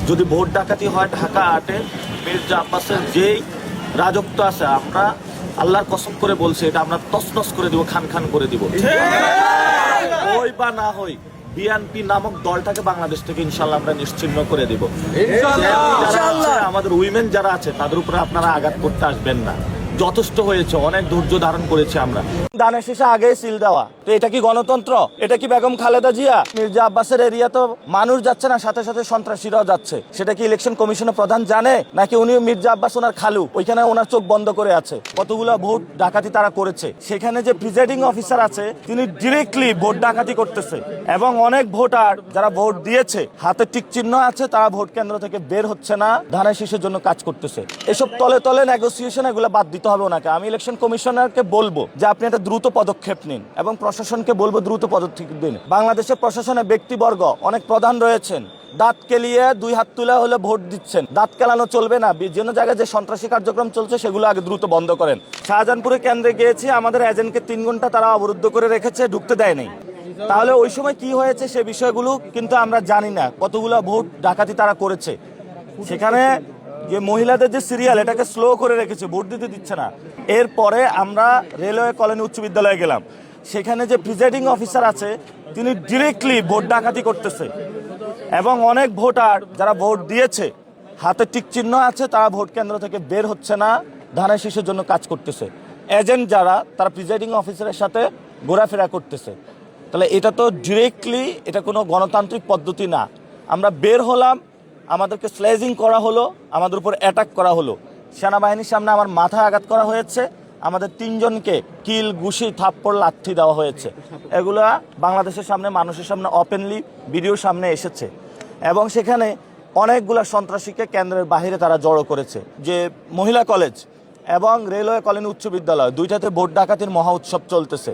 যদি ভোট ডাকাতি হয় ঢাকা 8-এ মির্জা আব্বাসের যেই রাজত্ব আছে, আমরা আল্লাহর কসম করে বলছি এটা আমরা তছনছ করে দিব, খান খান করে দিব। হই বা না হই, বিএনপি নামক দলটাকে বাংলাদেশ থেকে ইনশাল্লাহ আমরা নিশ্চিহ্ন করে দিব। আমাদের উইমেন যারা আছে তাদের উপরে আপনারা আঘাত করতে আসবেন না। যথেষ্ট হয়েছে, অনেক ধৈর্য ধারণ করেছি আমরা। দানের শেষে আগে সিল দেওয়া, তো এটা কি গণতন্ত্র? এটা কি বেগম খালেদা জিয়া? মির্জা আব্বাসের এরিয়া তো মানুষ যাচ্ছে না, সাথে সাথে সন্ত্রাসীরাও যাচ্ছে। সেটা কি ইলেকশন কমিশনের প্রধান জানে, নাকি উনি মির্জা আব্বাস ওনার খালু ওইখানে ওনার চোখ বন্ধ করে আছে? কতগুলো ভোট ডাকাতি তারা করেছে। সেখানে যে প্রিজাইডিং অফিসার আছে তিনি ডিরেক্টলি ভোট ডাকাতি করতেছে, এবং অনেক ভোটার যারা ভোট দিয়েছে হাতে টিক চিহ্ন আছে, তারা ভোট কেন্দ্র থেকে বের হচ্ছে না, ধানের শীষের জন্য কাজ করতেছে। এসব তলে তলে নেগোসিয়েশন, এগুলো বাদ দিতে হবে ওনাকে। আমি ইলেকশন কমিশনারকে বলবো যে আপনি একটা দ্রুত পদক্ষেপ নিন, এবং প্রশাসনকে বলবো দ্রুত পদক্ষেপ দিন। বাংলাদেশের প্রশাসনের ব্যক্তিবর্গ অনেক প্রধান রয়েছেন, দাঁত কেলিয়ে 2 হাত তুলে হলে ভোট দিচ্ছেন। দাঁত কেলানো চলবে না। বিভিন্ন জায়গায় যে সন্ত্রাসী কার্যক্রম চলছে সেগুলো আগে দ্রুত বন্ধ করেন। শাহজাহানপুরে কেন্দ্রে গিয়েছি, আমাদের এজেন্টকে 3 ঘন্টা তারা অবরুদ্ধ করে রেখেছে, ঢুকতে দেয় নাই। তাহলে ওই সময় কি হয়েছে সে বিষয়গুলো কিন্তু আমরা জানি না। কতগুলো ভোট ডাকাতি তারা করেছে। সেখানে যে মহিলাদের যে সিরিয়াল, এটাকে স্লো করে রেখেছে, ভোট দিতে দিচ্ছে না। এরপরে আমরা রেলওয়ে কলোনি উচ্চ বিদ্যালয়ে গেলাম, সেখানে যে প্রিজাইডিং অফিসার আছে তিনি ডিরেক্টলি ভোট ডাকাতি করতেছে, এবং অনেক ভোটার যারা ভোট দিয়েছে হাতে টিক চিহ্ন আছে, তারা ভোট কেন্দ্র থেকে বের হচ্ছে না, ধানের শীষের জন্য কাজ করতেছে। এজেন্ট যারা, তারা প্রিজাইডিং অফিসারের সাথে ঘোরাফেরা করতেছে। তাহলে এটা তো ডিরেক্টলি এটা কোনো গণতান্ত্রিক পদ্ধতি না। আমরা বের হলাম, আমাদেরকে স্লেজিং করা হলো, আমাদের উপর অ্যাটাক করা হলো। সেনাবাহিনীর সামনে আমার মাথায় আঘাত করা হয়েছে, আমাদের 3 জনকে কিল, ঘুষি, থাপ্পড়, লাথি দেওয়া হয়েছে। এগুলা বাংলাদেশের সামনে, মানুষের সামনে ওপেনলি ভিডিওর সামনে এসেছে। এবং সেখানে অনেকগুলো সন্ত্রাসীকে কেন্দ্রের বাইরে তারা জড়ো করেছে। যে মহিলা কলেজ এবং রেলওয়ে কলোনি উচ্চ বিদ্যালয়, দুইটাতে ভোট ডাকাতির মহা উৎসব চলতেছে।